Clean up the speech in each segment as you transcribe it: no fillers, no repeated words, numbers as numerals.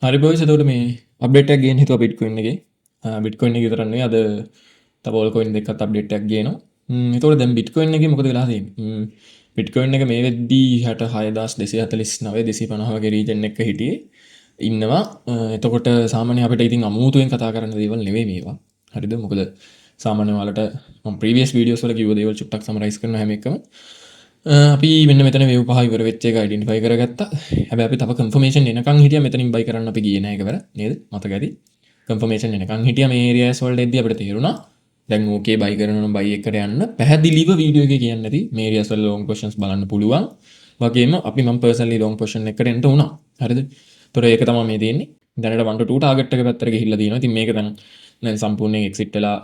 හරි බොයිස්, එතකොට මේ අප්ඩේට් එකක් ගේන්න හිතුවා බිට්කොයින් එකේ. බිට්කොයින් එක විතරක් නෙවෙයි, අද තව ඕල් කොයින් දෙකත් අප්ඩේට් එකක් ගේනවා. එතකොට දැන් බිට්කොයින් එකේ මොකද වෙලා තියෙන්නේ? බිට්කොයින් එක මේ වෙද්දී 66249 250 වගේ රීජන් එක හිටියේ ඉන්නවා. එතකොට සාමාන්‍ය අපිට ඉතින් අමුතුවෙන් කතා කරන්න දේවල් නෙවෙයි මේවා. හරිද? මොකද සාමාන්‍ය ඔයාලට මම ප්‍රීවියස් වීඩියෝස් වල කිව්ව දේවල් චුට්ටක් සමරයිස් කරනවා හැම එකම. අපි මෙන්න මෙතන වේව් පහ ඉවර වෙච්ච එක අයිඩෙන්ටිෆයි කරගත්තා. හැබැයි අපි තව කන්ෆර්මේෂන් එනකන් හිටියා මෙතනින් බයි කරන්න අපි ගියේ නැහැ එකවර නේද? මතක ඇති. කන්ෆර්මේෂන් එනකන් හිටියා මේ ඒරියාස් වලට එද්දී අපිට තේරුණා දැන් ඕකේ බයි කරනවා බයි එකට යන්න පැහැදිලිව වීඩියෝ එකේ කියන්නේ නැති මේ ඒරියාස් වල ලොං පොසිෂන්ස් බලන්න පුළුවන්. වගේම අපි මම පර්සනලි ලොං පොසිෂන් එකකට එන්න උනා. හරිද? ඒතොර ඒක තමයි මේ තියෙන්නේ. දැනට 1 to 2 ටාගට් එක පැත්තට ගිහිල්ලා තියෙනවා. ඉතින් මේක දැන් සම්පූර්ණයෙන් එක්සිට් වෙලා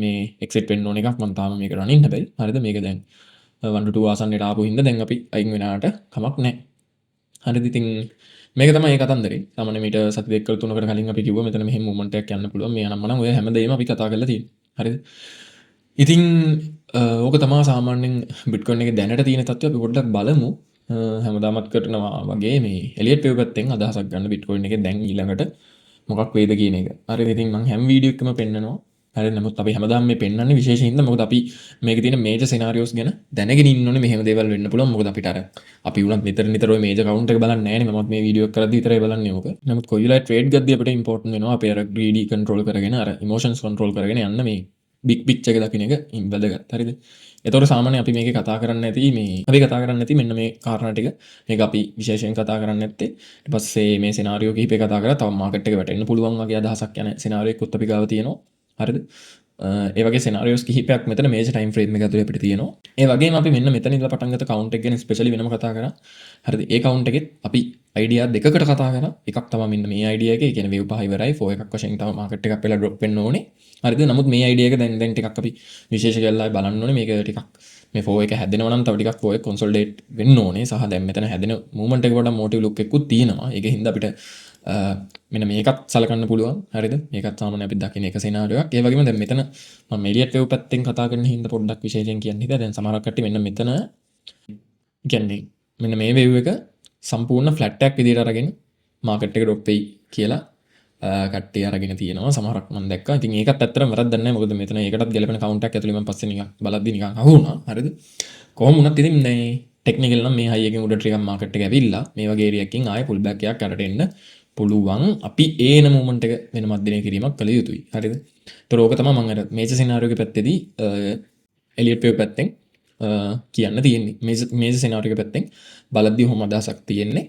මේ එක්සිට් වෙන්න ඕන එකක්. මම තාම මේක රනින් හැබැයි. හරිද? මේක දැන් 1 to 2 ආසන්නයට ආපු හින්දා දැන් අපි අයින් වෙනාට කමක් නැහැ. හරිද? ඉතින් මේක තමයි ඒ කතන්දරේ. සාමාන්‍ය මීට සති දෙකක තුනකට කලින් අපි කිව්වා මෙතන මෙහෙම මූවමන්ට් එකක් යන්න පුළුවන්. මේ අනම්මනම් ඔය හැමදේම අපි කතා කරලා තියෙනවා. හරිද? ඉතින් ඕක තමයි සාමාන්‍යයෙන් බිට්කොයින් එකේ දැනට තියෙන තත්ත්වය. අපි පොඩ්ඩක් බලමු. හැමදාමත් කරනවා වගේ මේ එලියට් වේව් පැත්තෙන් අදහසක් ගන්න බිට්කොයින් එකේ දැන් ඊළඟට මොකක් වේද කියන එක. හරිද? ඉතින් මම හැම වීඩියෝ එකකම පෙන්නනවා. හරි, නමුත් අපි හැමදාම මේ පෙන්වන්නේ විශේෂයෙන් හින්දා මොකද අපි මේකේ තියෙන මේජර් සිනාරියෝස් ගැන දැනගෙන ඉන්න ඕනේ. මෙහෙම දේවල් වෙන්න පුළුවන්. මොකද අපිට අර අපි උනත් නිතර ඔය මේජර් කවුන්ට් එක බලන්නේ නැහැ නේ. මමත් මේ වීඩියෝ එක කරද්දි විතරයි බලන්නේ ඕක. නමුත් කොයි වෙලාවෙ ට්‍රේඩ් ගද්දී අපිට ඉම්පෝටන්ට් වෙනවා අපේ අර ග්‍රීඩි කන්ට්‍රෝල් කරගෙන අර ඉමෝෂන්ස් කන්ට්‍රෝල් කරගෙන යන්න මේ බිග් පික්චර් එක දකින්න එක වැදගත්. හරිද? එතකොට සාමාන්‍ය අපි මේකේ කතා කරන්නේ නැති අපි කතා කරන්නේ නැති මෙන්න මේ කාරණා ටික මේක අපි විශේෂයෙන් කතා කරන්නේ නැත්තේ. ඊට පස්සේ මේ සිනාරියෝ කිහිපේ කතා කරලා තව මාකට් එක වැටෙන්න පුළුවන් වගේ අදහසක් යන සිනාරියෝ එකකුත් අපි ගාව තියෙනවා. හරිද? ඒ වගේ සිනාරියෝස් කිහිපයක් මෙතන මේජර් ටයිම් ෆ්‍රේම් එක ඇතුලේ අපිට තියෙනවා. ඒ වගේම අපි මෙන්න මෙතන ඉඳලා පටන් ගත්ත කවුන්ට් එක ගැන ස්පෙෂලි වෙනම කතා කරා. හරිද? ඒ කවුන්ට් එකෙත් අපි අයිඩියා දෙකකට කතා කරා. එකක් තමයි මෙන්න මේ අයිඩියා එක. ඒ කියන්නේ වේව් පහ ඉවරයි 4 එකක් වශයෙන් තමයි මාකට් එකක් වෙලා ඩ්‍රොප් වෙන්න ඕනේ. හරිද? නමුත් මේ අයිඩියා එක දැන් ටිකක් අපි විශේෂ කරලා බලන්න ඕනේ. මේක ටිකක් මේ 4 එක හැදෙනවා නම් තව ටිකක් 4 එක කොන්සොලිඩේට් වෙන්න ඕනේ. සහ දැන් මෙතන හැදෙන මූවමන්ට් එක වඩා මෝටිව් ලුක් එකකුත් තියෙනවා. ඒකෙන් හින්දා අපිට මෙන්න මේකත් සලකන්න පුළුවන්. හරිද? මේකත් සාමාන්‍ය අපි දකින එක සිනාරියෝ එකක්. ඒ වගේම දැන් මෙතන මම එලියට් වේව් පැත්තෙන් කතා කරන හින්දා පොඩ්ඩක් විශේෂයෙන් කියන්න හිතා. දැන් සමහරක් කට්ටිය මෙන්න මෙතන කියන්නේ මෙන්න මේ වේව් එක සම්පූර්ණ ෆ්ලැට් එකක් විදිහට අරගෙන මාකට් එක ඩ්‍රොප් වෙයි කියලා කට්ටිය අරගෙන තියෙනවා. සමහරක් මම දැක්කා. ඉතින් ඒකත් ඇත්තටම වැරද්දක් නැහැ. මොකද මෙතන ඒකටත් ගැලපෙන කවුන්ට් එකක් ඇතුලේ මම පස්සේ නිකන් බලද්දි නිකන් අහු වුණා. හරිද? කොහොම වුණත් ඉතින් මේ ටෙක්නිකල් නම් මේ හයි එකෙන් උඩට ටිකක් මාකට් එක ඇවිල්ලා මේ වගේ ඒරියා එකකින් ආයෙ පුල් බෑක් එකක් යටට එන්න පුළුවන්. අපි ඒන මූවමන්ට් එක වෙන මධ්‍යනය කිරීමක් කළ යුතුයි. හරිද? ඒතර ඕක තමයි මම අර මේජර් සිනාරියෝ එකේ පැත්තේදී එලියට් වේව් පැත්තෙන් කියන්න තියෙන්නේ. මේජර් සිනාරියෝ එකේ පැත්තෙන් බලද්දී ඔහොම අදහසක් තියෙන්නේ.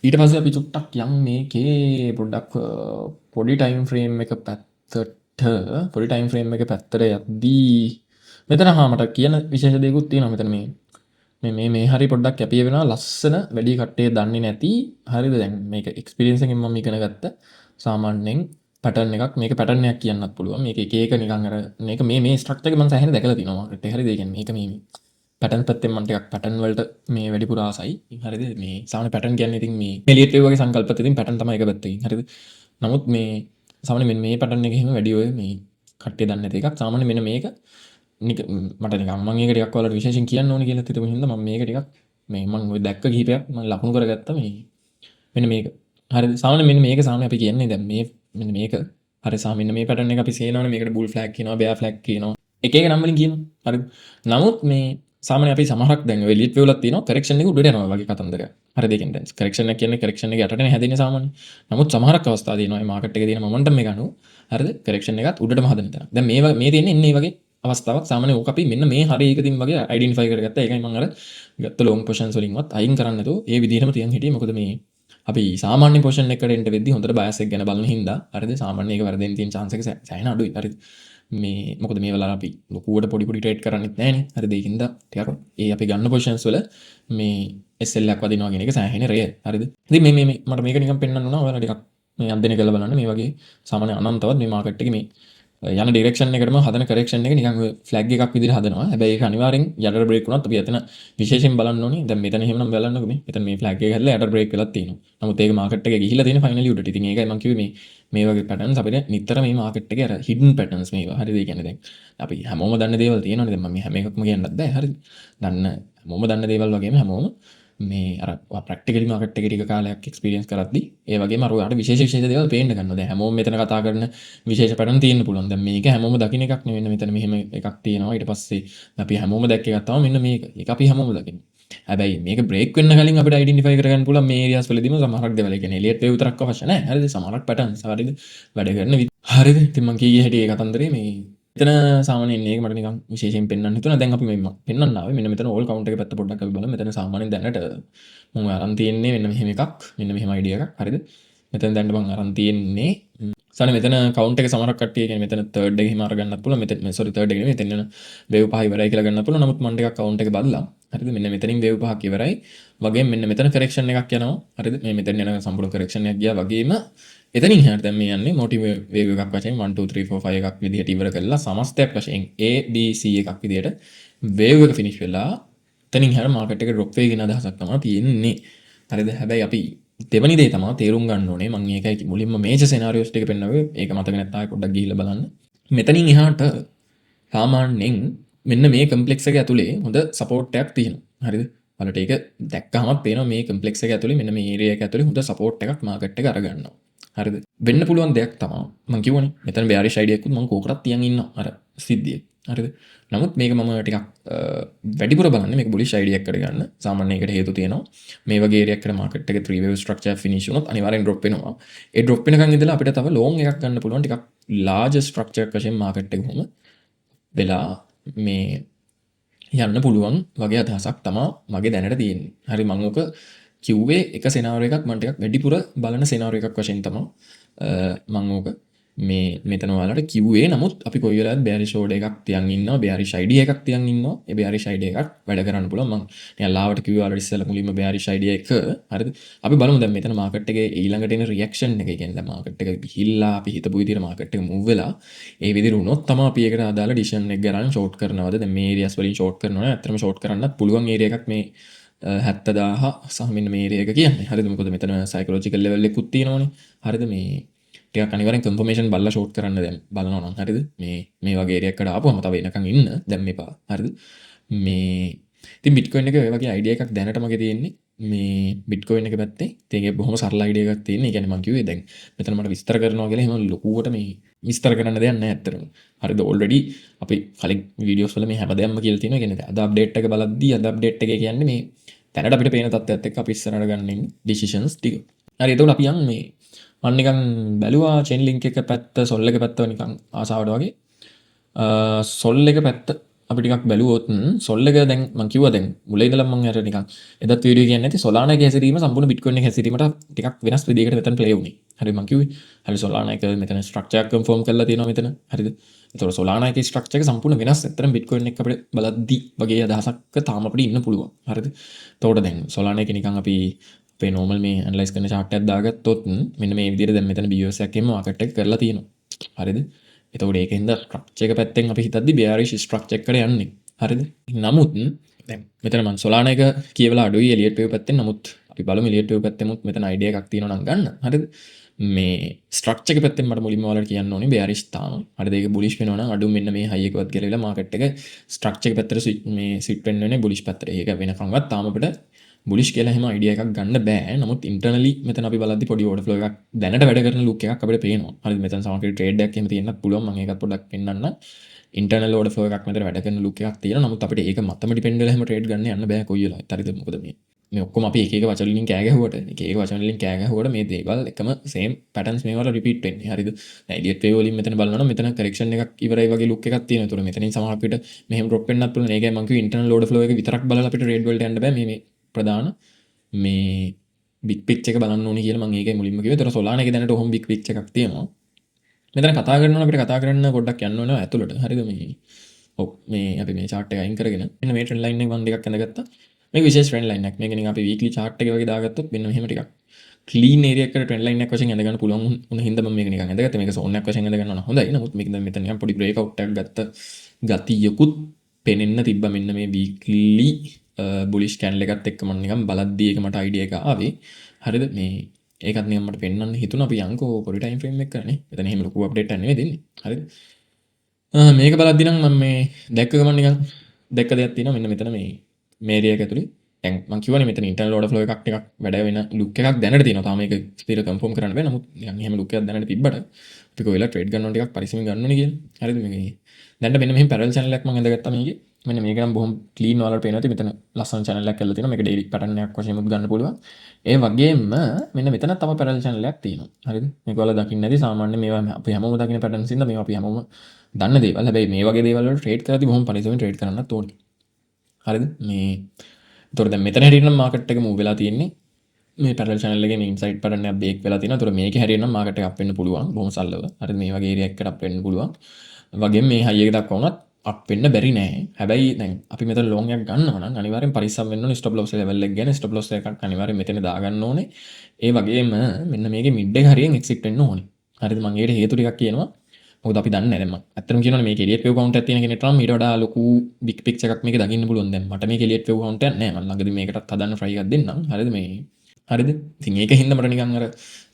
ඊට පස්සේ අපි චුට්ටක් යන් මේකේ පොඩ්ඩක් පොඩි ටයිම් ෆ්‍රේම් එක පැත්තට යද්දී මෙතන මට කියන විශේෂ දෙයක්ත් තියෙනවා. මෙතන මේ හරි පොඩ්ඩක් කැපිය වෙනවා. ලස්සන වැඩි කට්ටිය දන්නේ නැති. හරිද? දැන් මේක එක්ස්පීරියන්ස් එකෙන් මම ඉගෙන ගත්ත සාමාන්‍යයෙන් පැටර්න් එකක්. මේක පැටර්න් එකක් කියන්නත් පුළුවන්. මේක එක එක නිකන් අර මේක මේ ස්ට්‍රක්චර් එක මම සෑහෙන දැකලා තිනවා මාකට් එකේ. හරිද? ඒ කියන්නේ මේක මේ පැටර්න් පැත්තෙන් මම ටිකක් පැටර්න් වලට මේ වැඩිපුර ආසයි. හරිද? මේ සාමාන්‍ය පැටර්න් කියන්නේ ඉතින් මේ එලියට් වේව් වගේ සංකල්පත් ඉතින් පැටර්න් තමයි එක පැත්තකින්. හරිද? නමුත් මේ සාමාන්‍ය මෙන්න මේ පැටර්න් එකේ එහෙම වැඩි ඔය මේ කට්ටිය දන්නේ නැති එකක්. සාමාන්‍ය මෙන්න මේක මට නිකන් මම මේක ටිකක් ඔයාලට විශේෂයෙන් කියන්න ඕනේ කියලා හිතුව හින්දා මම මේක ටිකක් මේ මම ඔය දැක්ක කිහිපයක් මම ලකුණු කරගත්තා මේ මෙන්න මේක. හරිද? සාමාන්‍ය මෙන්න මේක සාමාන්‍ය අපි කියන්නේ දැන් මේ මෙන්න මේක හරි සාමාන්‍ය මේ පැටර්න් එක අපි සේනවනේ මේකට බුල් ෆ්ලැග් කියනවා බෙයා ෆ්ලැග් කියනවා. එක එක නම් වලින් කියනවා. හරිද? නමුත් මේ සාමාන්‍ය අපි සමහරක් දැන් ඔය එලියට් වේව් වලත් තියෙනවා කරෙක්ෂන් එක උඩට යනවා වගේ කතන්දරයක්. හරිද? ඒ කියන්නේ දැන් කරෙක්ෂන් එක කියන්නේ කරෙක්ෂන් එක යටටනේ හැදෙන්නේ සාමාන්‍ය. නමුත් සමහරක් අවස්ථා තියෙනවා මේ මාකට් එකේ තියෙන මොමන්ටම් එක අනුව හරිද? කරෙක්ෂන් එකත් උඩටම හදන තැන. දැන් මේ තියෙන්නේ ඉන්නේ වගේ අවස්ථාවක්. සාමාන්‍ය ඕක අපි මෙන්න මේ හරි එකකින් වගේ අයිඩෙන්ටිෆයි කරගත්තා. ඒකයි මම අර ගත්ත ලොං පොසිෂන්ස් වලින්වත් අයින් කරන්න නැතුව ඒ විදිහටම තියන් හිටියේ. මොකද මේ අපි සාමාන්‍ය පොසිෂන් එකකට එන්න වෙද්දී හොඳට බයස් එක ගැන බලන හින්දා හරිද? සාමාන්‍ය එක වැරදෙන්න තියෙන chance එක සෑහෙන අඩුයි. හරිද? මේ මොකද මේ වෙලාවට අපි ලොකුවට පොඩි ට්‍රේඩ් කරන්නෙත් නැහනේ. හරිද? ඒකින්ද ටිකක් ඒ අපි ගන්න පොසිෂන්ස් වල මේ SL එකක් වදිනවා කියන එක සෑහෙන රෙයර්. හරිද? ඉතින් මේ මට මේක නිකන් පෙන්වන්න උනා. ඔයාලා ටිකක් මේ අන්දෙන කරලා බලන්න. මේ වගේ සාමාන්‍ය අනන්තවත් මේ මාකට් එකේ මේ යන ඩිරෙක්ෂන් එකටම හදන කරෙක්ෂන් එක නිකන් ෆ්ලැග් එකක් විදිහට හදනවා. හැබැයි ඒක අනිවාර්යෙන් යටට බ්‍රේක් වුණත් අපි එතන විශේෂයෙන් බලන්න ඕනේ. දැන් මෙතන එහෙමනම් බලන්නකෝ මේ. මෙතන මේ ෆ්ලැග් එක හැදලා යටට බ්‍රේක් වෙලක් තියෙනවා. නමුත් ඒක මාකට් එකේ ගිහිලා තියෙන ෆයිනලි උඩට. ඉතින් ඒකයි මම කිව්වේ මේ වගේ පැටර්න්ස් අපිට නිතර මේ මාකට් එකේ අර හිඩන් පැටර්න්ස් මේවා. හරිද? ඒ කියන්නේ දැන් අපි හැමෝම දන්න දේවල් තියෙනවනේ. දැන් මම මේ හැම එකක්ම කියන්නත් බෑ. හරිද? හැමෝම දන්න දේවල් වගේම හැමෝම මේ අර ප්‍රැක්ටිකලි මාකට් එකේ ටික කාලයක් එක්ස්පීරියන්ස් කරද්දි ඒ වගේම අර ඔයාලට විශේෂ දේවල් පේන්න ගන්නවා. දැන් හැමෝම මෙතන කතා කරන විශේෂ පැටර්න් තියෙන්න පුළුවන්. දැන් මේක හැමෝම දකින්න එකක් නෙවෙයි. මෙතන මෙහෙම එකක් තියෙනවා. ඊට පස්සේ අපි හැමෝම දැක්ක එකක් තමයි මෙන්න මේක. ඒක අපි හැමෝම දකින්න. හැබැයි මේක බ්‍රේක් වෙන්න කලින් අපිට අයිඩෙන්ටිෆයි කරගන්න පුළුවන් මේ ඒරියාස් වලදීම සමහරක් දේවල්. ඒ කියන්නේ එලියට් වේව් විතරක් අවශ්‍ය නැහැ. හරිද? සමහරක් පැටර්න්ස් හරිද? වැඩ කරන හරිද? ඉතින් මම කීයේ හැටි ඒ කතන්දරේ මේ මෙතන සාමාන්‍යයෙන් මේක මට නිකන් විශේෂයෙන් පෙන්වන්න හිතුණා. දැන් අපි මේ පෙන්වන්න ආවේ මෙන්න මෙතන ඕල් කවුන්ට් එක පැත්ත පොඩ්ඩක් අපි බලමු. මෙතන සාමාන්‍යයෙන් දැනට මම අරන් තියෙන්නේ මෙන්න මෙහෙම එකක්. මෙන්න මෙහෙම අයිඩියා එකක්. හරිද? මෙතන දැන් මම අරන් තියෙන්නේ සාමාන්‍ය මෙතන කවුන්ට් එක සමහරක් කට්ටිය කියන්නේ මෙතන තර්ඩ් එක හිම අරගන්නත් පුළුවන්. මෙතන සෝරි තර්ඩ් එක නෙමෙයි. මෙතන යන වේව් පහ ඉවරයි කියලා ගන්නත් පුළුවන්. නමුත් මම ටිකක් කවුන්ට් එක බදලා. හරිද? මෙන්න මෙතනින් වේව් පහක් ඉවරයි. වගේම මෙන්න මෙතන කරෙක්ෂන් එකක් යනවා. හරිද? මේ මෙතන යන සම්පූර්ණ කරෙක්ෂන් එකක් ගියා වගේම එතනින් එහාට දැන් මේ යන්නේ මොටිව් වේව් එකක් වශයෙන් 1 2 3 4 5 එකක් විදිහට ඉවර කරලා සමස්තයක් වශයෙන් A B C එකක් විදිහට වේව් එක ෆිනිෂ් වෙලා එතනින් එහාට මාකට් එක ඩ්‍රොප් වෙයි කියන අදහසක් තමයි තියෙන්නේ. හරිද? හැබැයි අපි දෙවනි දේ තමයි තේරුම් ගන්න ඕනේ. මම ඒකයි මුලින්ම මේජර් සිනාරියෝස් ටික පෙන්නනවා. ඒක මතක නැත්නම් ආයෙ පොඩ්ඩක් ගිහිල්ලා බලන්න. මෙතනින් එහාට සාමාන්‍යයෙන් මෙන්න මේ කම්ප්ලෙක්ස් එක ඇතුලේ හොඳ සපෝට් එකක් තියෙනවා. හරිද? ඔයාලට ඒක දැක්කහම පේනවා මේ කම්ප්ලෙක්ස් එක ඇතුලේ මෙන්න මේ ඒරියා එක ඇතුලේ හොඳ සපෝට් එකක් මාකට් එක අරගන්නවා. හරිද? වෙන්න පුළුවන් දෙයක් තමයි මම කියවනේ. මෙතන බෑරිෂ් අයිඩියා එකකුත් මම කෝකටත් තියන් ඉන්නවා අර සිද්ධියේ. හරිද? නමුත් මේක මම ටිකක් වැඩිපුර බලන්නේ මේක බුලිෂ් අයිඩියා එකකට ගන්න. සාමාන්‍යයෙන් ඒකට හේතු තියෙනවා. මේ වගේ ඒරියා එකකට මාකට් එකේ 3 wave structure finish වුණොත් අනිවාර්යෙන් drop වෙනවා. ඒ drop වෙනකන් ඉඳලා අපිට තව long එකක් ගන්න පුළුවන් ටිකක් large structure එකක් වශයෙන් මාකට් එක කොහොම වෙලා මේ යන්න පුළුවන් වගේ අදහසක් තමයි මගේ දැනට තියෙන්නේ. හරි මම ඔක කිව්වේ එක සෙනාරියෝ එකක් මම ටිකක් වැඩිපුර බලන සෙනාරියෝ එකක් වශයෙන් තමයි මම ඕක මේ මෙතන ඔයාලට කිව්වේ. නමුත් අපි කොයි වෙලාවෙත් බෑරිෂ් ඕඩර් එකක් තියන් ඉන්නවා, බෑරිෂ් අයිඩියා එකක් තියන් ඉන්නවා. ඒ බෑරිෂ් අයිඩියා එකක් වැඩ කරන්න පුළුවන්. මම නිකන් ලාවට කිව්වා ඔයාලට ඉස්සෙල්ලා මුලින්ම බෑරිෂ් අයිඩියා එක. හරිද? අපි බලමු දැන් මෙතන මාකට් එකේ ඊළඟට එන රියැක්ෂන් එක. ඒ කියන්නේ දැන් මාකට් එක ගිහිල්ලා අපි හිතපු විදිහට මාකට් එක මූව් වෙලා ඒ විදිහට වුණොත් තමයි අපි ඒකට අදාළ ඩිසිෂන් එක ගන්න ෂෝට් කරනවද? දැන් මේ ඒරියාස් වලින් ෂෝට් කරනවා නේ. ඇත්තටම ෂෝට් කරන්නත් පුළුවන් ඒරියා එකක් මේ 70,000 සහ මෙන්න මේ ඒරියා එක කියන්නේ. හරිද? මොකද මෙතන සයිකොලොජිකල් ලෙවල් එකකුත් තියෙනවනේ. හරිද? මේ ටිකක් අනිවාර්යෙන් කන්ෆර්මේෂන් බලලා ෂෝට් කරන්න දැන් බලනවා නම්. හරිද? මේ වගේ ඒරියා එකකට ආපුවම තව එනකන් ඉන්න දැන් මේපා. හරිද? මේ ඉතින් බිට්කොයින් එක ඔය වගේ අයිඩියා එකක් දැනට මගේ තියෙන්නේ. මේ බිට්කොයින් එක පැත්තේ ඉතින් ඒක බොහොම සරල අයිඩියා එකක් තියෙන්නේ. ඒ කියන්නේ මම කිව්වේ දැන් මෙතන මට විස්තර කරනවා කියලා එහෙම ලොකුවට මේ විස්තර කරන්න දෙයක් නැහැ ඇත්තටම. හරිද? ඔල්රෙඩි අපි කලින් වීඩියෝස් වල මේ හැමදේම කියලා තියෙනවා. කියන්නේ අද අප්ඩේට් එක බලද්දී අද අප්ඩේට් එකේ කියන්නේ මේ දැනට අපිට පේන තත්ත්වයක් එක්ක අපි ඉස්සරහට ගන්න ඉන්නේ ඩිසිෂන්ස් ටික. හරි එතකොට අපි යන් මේ මම නිකන් බැලුවා චේන් ලින්ක් එක පැත්ත සොල් එක පැත්ත නිකන් ආසාවට වගේ. සොල් එක පැත්ත අපි ටිකක් බැලුවොත් සොල් එක දැන් මම කිව්වා දැන් මුලින් ඉඳලා මම අර නිකන් එදත් වීඩියෝ කියන්නේ නැති සොලානා එක හැසිරීම සම්පූර්ණ බිට්කොයින් එක හැසිරීමට ටිකක් වෙනස් විදිහකට මෙතන ප්ලේ වුණේ. හරි මම කිව්වේ. හරි සොලානා එක මෙතන ස්ට්‍රක්චර් එක කන්ෆර්ම් කරලා තියෙනවා මෙතන. හරිද? ඒතකොට සොලානා එකේ ස්ට්‍රක්චර් එක සම්පූර්ණ වෙනස්. ඇත්තටම බිට්කොයින් එක අපිට බලද්දි වගේ අදහසක් තාම අපිට ඉන්න පුළුවන්. හරිද? එතකොට දැන් සොලානා එක නිකන් අපි අපේ නෝමල් මේ ඇනලයිස් කරන chart එකක් දාගත්තොත් මෙන්න මේ විදිහට දැන් මෙතන BOS එකකින්ම මාකට් එක කරලා තියෙනවා. හරිද? එතකොට ඒකෙන්ද ස්ට්‍රක්චර් එක පැත්තෙන් අපි හිතද්දි bearish ස්ට්‍රක්චර් එකට යන්නේ. හරිද? නමුත් දැන් මෙතන මම සොලානා එක කියවලා අඩුයි එලියට් වේව් පැත්තෙන්. නමුත් අපි බලමු එලියට් වේව් පැත්තෙමුත් මෙතන අයිඩියා එකක් තියෙනවා නම් ගන්න. හරිද? මේ ස්ට්‍රක්චර් එක පැත්තෙන් මට මුලින්ම ඔයාලට කියන්න ඕනේ bearish තාම. හරිද? ඒක bullish වෙනවා නම් අඩු මෙන්න මේ high එකවත් ගලවිලා මාකට් එක ස්ට්‍රක්චර් එක පැත්තට මේ සිට් වෙන්න වෙන්නේ bullish පැත්තට. ඒක වෙනකන්වත් තාම අපිට බුලිෂ් කියලා එහෙම අයිඩියා එකක් ගන්න බෑ. නමුත් ඉන්ටර්නලි මෙතන අපි බලද්දි පොඩි ඕඩර් ෆ්ලෝ එකක් දැනට වැඩ කරන ලුක් එකක් අපිට පේනවා. හරිද? මෙතන සමහර ට්‍රේඩ් එකක් එහෙම තියෙන්නත් පුළුවන්. මම ඒකත් පොඩ්ඩක් පෙන්නන්න. ඉන්ටර්නල් ඕඩර් ෆ්ලෝ එකක් මෙතන වැඩ කරන ලුක් එකක් තියෙනවා. නමුත් අපිට ඒක මතම ඩිපෙන්ඩ් වෙලා එහෙම ට්‍රේඩ් ගන්න යන්න බෑ කොයි වෙලාවෙත්. හරිද? මොකද මේ ඔක්කොම අපි එක එක වචන වලින් කෑ ගැහුවට එක එක වචන වලින් කෑ ගැහුවට මේ දේවල් එකම සේම් පැටර්න්ස් මේවල රිපීට් වෙන්නේ. හරිද? දැන් එලියට් වේව් වලින් මෙතන බලනවා නම් මෙතන කරෙක්ෂන් එකක් ඉවරයි වගේ ලුක් එකක් තියෙනවා. ඒතකොට මෙතනින් සමහර අපිට මෙහෙම ඩ්‍රොප් වෙන්නත් පුළුවන්. ඒකයි මම කිව්වේ ඉන්ටර්නල් ඕඩර් ෆ්ලෝ එක විතරක් බලලා අපිට ට්‍රේඩ් වලට යන්න බෑ. මේ ප්‍රධාන මේ බිග් පික්චර් එක බලන්න ඕනේ කියලා මම ඒකයි මුලින්ම කිව්වේ. ඒතර සොලානා එකේ දැනට ඔහොම බිග් පික්චර් එකක් තියෙනවා. මෙතන කතා කරනවා අපිට කතා කරන්න පොඩ්ඩක් යන්න ඕනේ ඇතුළට. හරිද? මේ ඔව් මේ අපි මේ chart එක අයින් කරගෙන මෙන්න මේ ට්‍රෙන්ඩ් ලයින් එක මම දෙකක් ඇඳගත්තා. මේක විශේෂ ට්‍රෙන්ඩ් ලයින් එකක්. මේක නිකන් අපි වීක්ලි chart එක වගේ දාගත්තොත් මෙන්න මෙහෙම ටිකක් ක්ලීන් ඒරියා එකකට ට්‍රෙන්ඩ් ලයින් එකක් වශයෙන් ඇඳ ගන්න පුළුවන් වුණ හින්දා මම මේක නිකන් ඇඳගත්තා. මේක සෝන් එකක් වශයෙන් ඇඳ ගන්නවා නම් හොඳයි. නමුත් මේක දැන් මෙතන නිකන් පොඩි බ්‍රේක් අවුට් එකක් ගත්ත ගතියකුත් පෙනෙන්න තිබ්බා මෙන්න මේ වීක්ලි බුලිෂ් කැන්ඩල් එකත් එක්ක මම නිකන් බලද්දී ඒක මට අයිඩියා එක ආවේ. හරිද? මේ ඒකත් නිකන් මට පෙන්වන්න හිතුණා අපි යන්කෝ පොඩි ටයිම් ෆ්‍රේම් එකක් කරන්නේ. මෙතන එහෙම ලොකු අප්ඩේට් එකක් නෙවෙයි දෙන්නේ. හරිද? මේක බලද්දී නම් මම මේ දැක්ක ගමන් නිකන් දැක්ක දෙයක් තියෙනවා මෙන්න මෙතන මේ ඒරියා එක ඇතුලේ දැන් මම කියවනේ මෙතන ඉන්ටර්නල් ඕඩර් ෆ්ලෝ එකක් ටිකක් වැඩ වෙන ලුක් එකක් දැනට තියෙනවා. තාම මේක ස්ථිර කන්ෆර්ම් කරන්න බෑ. නමුත් නිකන් එහෙම ලුක් එකක් දැනට තිබ්බට අපි කොහෙලා ට්‍රේඩ් ගන්න ඕන ටිකක් පරිස්සමෙන් ගන්න ඕනේ කියලා. හරිද මේ දැන්ට මෙන්න මෙහෙම පැරල් channel එකක් මම ඇඳගත්තා මේකේ. මෙන්න මේක නම් බොහොම ක්ලීන් වලට පේනවා. ඉතින් මෙතන ලස්සන channel එකක් කරලා තියෙනවා. මේක ඩේලි පැටර්න් එකක් වශයෙන් උත් ගන්න පුළුවන්. ඒ වගේම මෙන්න මෙතන තව පැරල් channel එකක් තියෙනවා. හරිද? මේක ඔයාලා දකින්න නැති සාමාන්‍ය මේවා අපි හැමෝම දකින්න පැටර්න්ස් ඉඳලා මේවා අපි හැමෝම දන්න දේවල්. හැබැයි මේ වගේ දේවල් වල ට්‍රේඩ් කරද්දී බොහොම පරිස්සමෙන් ට්‍රේඩ් කරන්නත් ඕනේ. හරිද? මේ එතකොට දැන් මෙතන හැටියට නම් මාකට් එක මූව් වෙලා තියෙන්නේ. මේ පැරලල් channel එකේ මේ ඉන්සයිඩ් පැටර්න් එකක් බ්‍රේක් වෙලා තියෙනවා. එතකොට මේකේ හැටියට නම් මාකට් එක අප් වෙන්න පුළුවන්. බොහොම සරලව. හරිද? මේ වගේ ඒරියා එකකට අප් වෙන්න පුළුවන්. වගේම මේ හයි එක දක්වා වුණත් අප් වෙන්න බැරි නෑ. හැබැයි දැන් අපි මෙතන ලොන් එකක් ගන්නවා නම් අනිවාර්යෙන් පරිස්සම් වෙන්න ඕනේ. ස්ටොප් ලොස් ලෙවල් එක ගැන ස්ටොප් ලොස් එකක් අනිවාර්යෙන් මෙතන දාගන්න ඕනේ. ඒ වගේම මෙන්න මේකේ මිඩ් එක හරියෙන් එක්සිට් වෙන්න ඕනේ. හරිද? මම ඒකට හේතු ටිකක් කියනවා. මොකද අපි දන්නේ නැහැ දැන් මම. ඇත්තටම කියනවනේ මේක එලියට් වේව් කවුන්ට් එකක් තියෙන කෙනෙක්ට නම් ඊට වඩා ලොකු බිග් පික්චර් එකක් මේක දකින්න පුළුවන් දැන්. මට මේක එලියට් වේව් කවුන්ට් එකක් නැහැ. මම ළඟදී මේකටත් හදන්න try එකක් දෙන්නම්. හරිද මේ? හරිද? ඉතින් ඒක හින්දා මට නිකන් අර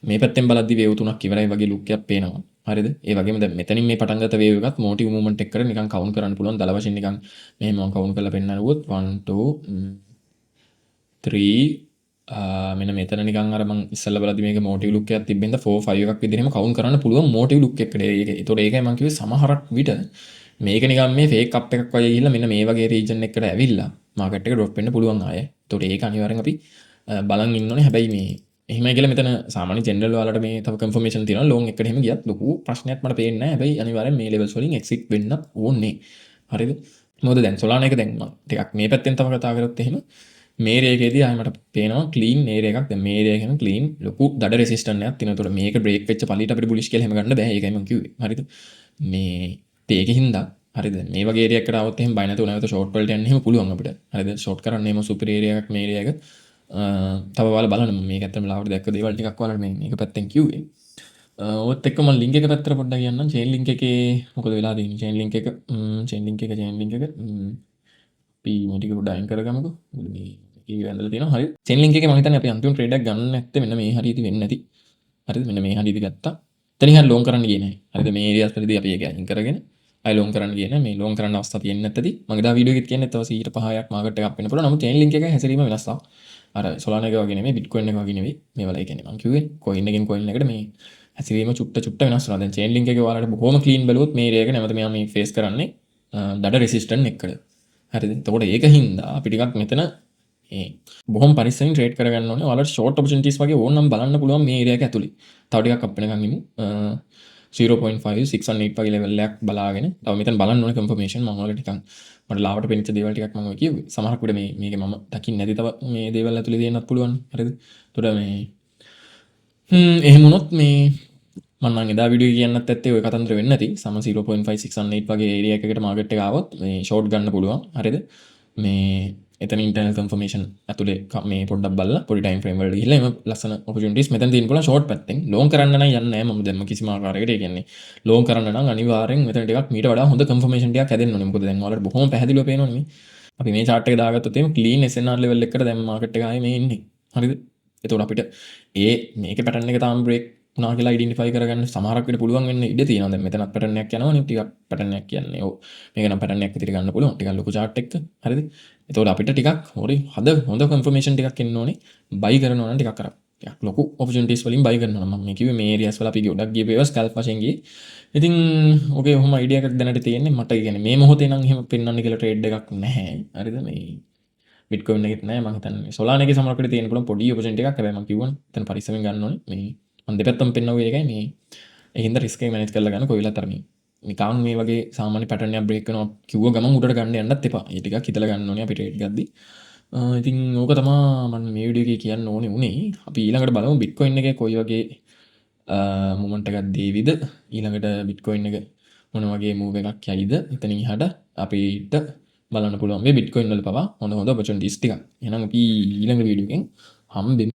මේ පැත්තෙන් බලද්දි වේව් තුනක් ඉවරයි වගේ ලුක් එකක් පේනවා. හරිද? ඒ වගේම දැන් මෙතනින් මේ පටන් ගත්ත වේව් එකත් මොටිව් මූවමන්ට් එකකට නිකන් කවුන්ට් කරන්න පුළුවන්. දල වශයෙන් නිකන් මෙහෙම මම කවුන්ට් කරලා පෙන්නනුවොත් 1 2 3 මෙන්න මෙතන නිකන් අර මං ඉස්සෙල්ලා බලද්දි මේක මොටිව් ලුක් එකක් තිබෙන්න 4 5 එකක් විදිහටම කවුන්ට් කරන්න පුළුවන් මොටිව් ලුක් එකකට. ඒතකොට ඒකයි මං කිව්වේ සමහරක් විට මේක නිකන් මේ ෆේක් අප් එකක් වගේ ගිහිල්ලා මෙන්න මේ වගේ රීජන් එකකට ඇවිල්ලා මාකට් එක ඩ්‍රොප් වෙන්න පුළුවන් ආයේ. ඒතකොට ඒක අනිවාර්යෙන් අපි බලන් ඉන්න ඕනේ. හැබැයි මේ එහෙමයි කියලා මෙතන සාමාන්‍ය ජෙනරල් වලට මේ තව කන්ෆර්මේෂන් තියෙනවා. ලොන් එකට එහෙම ගියත් ලොකු ප්‍රශ්නයක් මට පේන්නේ නැහැ. හැබැයි අනිවාර්යෙන් මේ ලෙවල්ස් වලින් එක්සිට් වෙන්න ඕනේ. හරිද? මොකද දැන් සොලාන එක දැන් මම ටිකක් මේ පැත්තෙන් තව කතා කරොත් එහෙම මේ රේකේදී ආයෙ මට පේනවා ක්ලීන් ඒරියා එකක්. දැන් මේ ඒරියා එකෙන් ක්ලීන් ලොකු දඩ රෙසිස්ටන්ට් එකක් තියෙනවා. ඒතකොට මේක බ්‍රේක් වෙච්ච පළියට අපිට බුලිෂ් කියලා එහෙම ගන්න බෑ. ඒකයි මම කිව්වේ. හරිද? මේ ඒකෙන් හින්දා හරිද? මේ වගේ ඒරියා එකකට આવොත් එහෙම බය නැතුව නැවත ෂෝට් වලට යන්න එහෙම පුළුවන් අපිට. හරිද? ෂෝට් කරන්න එහෙම සුපර් ඒරියා එකක් මේ ඒරියා එක. තව ඔයාලා බලන්න මම මේක ඇත්තටම ලාවට දැක්ක දේවල් ටිකක් ඔයාලට මේක පැත්තෙන් කිව්වේ. ඔයත් එක්ක මම ලින්ක් එක පැත්තට පොඩ්ඩක් කියන්නම්. චේන් ලින්ක් එකේ මොකද වෙලා තියෙන්නේ? චේන් ලින්ක් එක අපි මේ ටික පොඩ්ඩක් අයින් කරගමුකෝ. මේ ඒක වැඳලා තියෙනවා. හරි. චේන් ලින්ක් එකේ මම හිතන්නේ අපි අන්තිම ට්‍රේඩ් එකක් ගන්න නැත්තේ මෙන්න මේ හරියදී වෙන්නේ නැති. හරිද? මෙන්න මේ හරියදී ගත්තා. එතනින් හරිය ලොන් කරන්න ගියේ නැහැ. හරිද? මේ ඒරියාස් වලදී අපි ඒක අයින් කරගෙන අය ලොන් කරන්න ගියේ නැහැ. මේ ලොන් කරන්න අවස්ථාව තියෙන්නේ නැත්තදී මම එදා වීඩියෝ එකෙත් කියන්නේ තව 105ක් මාකට් එකක් වෙන්න පුළුවන්. නමුත් චේන් ලින්ක් එකේ හැසිරීම වෙනස් ආවා. අර සොලාන එක වගේ නෙමෙයි, බිට්කොයින් එක වගේ නෙමෙයි. මේ වල ඒ කියන්නේ මම කිව්වේ කොයින් එකෙන් කොයින් එකට මේ හැසිරීම චුට්ට වෙනස් වෙනවා. දැන් චේන් ලින්ක් එකේ ඔයාලට බොහොම ක්ලීන් බලුවොත් මේ ඒරියා එක නැවත මෙයා මේ ෆේස් කරන්නේ දඩ රෙසිස්ටන්ට් එකකට. හරිද? එතකොට ඒක හින්දා අපි ටිකක් මෙතන බොහොම පරිස්සමින් ට්‍රේඩ් කරගන්න ඕනේ. ඔයාලට ෂෝට් ඔපචුනිටිස් වගේ ඕනනම් බලන්න පුළුවන් මේ ඒරියා එක ඇතුලේ. තව ටිකක් අප් වෙනකන් ඉමු. 0.5 618 වගේ ලෙවල් එකක් බලාගෙන තව මෙතන බලන්න ඕනේ කන්ෆර්මේෂන්. මම ඔයාලට ටිකක් මට ලාවට පෙනිච්ච දේවල් ටිකක් මම කිව්වේ. සමහරක් විට මේකේ මම දකින්න නැති තව මේ දේවල් ඇතුලේ තියෙන්නත් පුළුවන්. හරිද? එතකොට මේ එහෙම වුණොත් මේ මම නම් එදා වීඩියෝ කියන්නත් ඇත්තේ ওই කතන්දර වෙන්නේ නැති. සම 0.568 වගේ ඒරියා එකකට මාකට් එක ආවොත් මේ ෂෝට් ගන්න පුළුවන්. හරිද? මේ එතන ඉන්ටර්නල් කන්ෆර්මේෂන් ඇතුලේ මේ පොඩ්ඩක් බලලා පොඩි ටයිම් ෆ්‍රේම් වලට ගිහලා එම ලස්සන ඔපචුනිටිස් මෙතන තියෙන පුළුවන් ෂෝට් පැත්තෙන්. ලොන් කරන්න නම් යන්නේ නැහැ මම දැන් කිසිම ආකාරයකට. ඒ කියන්නේ ලොන් කරන්න නම් අනිවාර්යෙන් මෙතන ටිකක් මීට වඩා හොඳ කන්ෆර්මේෂන් ටිකක් හැදෙන්න ඕනේ. මොකද දැන් ඔයාලට බොහොම පැහැදිලිව පේනවනේ මේ. අපි මේ chart එක දාගත්තොත් එimhe ක්ලීන් SNR level එකකට දැන් මාකට් එක ආයේ මේ ඉන්නේ. හරිද? එතකොට අපිට මේකේ පැටර්න් එක තාම බ්‍රේක් වුණා කියලා අයිඩෙන්ටිෆයි කරගන්න සමහරක් විට පුළුවන් වෙන්න ඉඩ තියෙනවා. දැන් මෙතනත් පැටර්න් එකක් යනවනේ. ටිකක් පැටර්න් එකක් කියන්නේ. ඔව්. මේක නම් පැටර්න් එකක් විදිහට ගන්න පුළුවන්. ටිකක් ලොකු chart එකක. හරිද? එතකොට අපිට ටිකක් හොඳ කන්ෆර්මේෂන් ටිකක් එන්න ඕනේ. බයි කරනවා නම් ටිකක් කරා. ටිකක් ලොකු ඔපචුනිටිස් වලින් බයි කරනවා නම් මම මේ කිව්වේ මේ ඒරියාස් වල අපි ගොඩක් ගියපු ඒවා ස්කැල්ප් වශයෙන් ගියේ. ඉතින් ඔකේ ඔහොම අයිඩියා එකක් දැනට තියෙන්නේ. මට කියන්නේ මේ මොහොතේ නම් එහෙම පෙන්වන්න කියලා ට්‍රේඩ් එකක් නැහැ. හරිද? මේ බිට්කොයින් එකෙත් නැහැ මම හිතන්නේ. සොලාන එකේ සමහරකට තියෙන පුළුවන් පොඩි ඔපචුනිටි එකක්. හැබැයි මම කිව්වනේ එතන පරිස්සමෙන් ගන්න ඕනේ. මේ මම දෙපැත්තම පෙන්නවුවේ ඒකයි මේ. ඒ හින්දා රිස්ක් එක මැනේජ් කරලා ගන්න කොයි වෙලාවත් අර මේ නිකන් මේ වගේ සාමාන්‍ය පැටර්න් එකක් බ්‍රේක් කරනවා කිව්ව ගමන් උඩට ගන්න යන්නත් එපා. ඒ ටිකක් හිතලා ගන්න ඕනේ අපි ට්‍රේඩ් ගද්දි. ඉතින් ඕක තමයි මම මේ වීඩියෝ එකේ කියන්න ඕනේ උනේ. අපි ඊළඟට බලමු බිට්කොයින් එකේ කොයි වගේ මොමන්ට් එකක් දේවිද. ඊළඟට බිට්කොයින් එක මොන වගේ මූව් එකක් යයිද. එතනින් එහාට අපිට බලන්න පුළුවන් මේ බිට්කොයින් වල පවා හොඳ ඔපචුනිටිස් ටිකක්. එහෙනම් අපි ඊළඟ වීඩියෝ එකෙන් හම්බෙමු.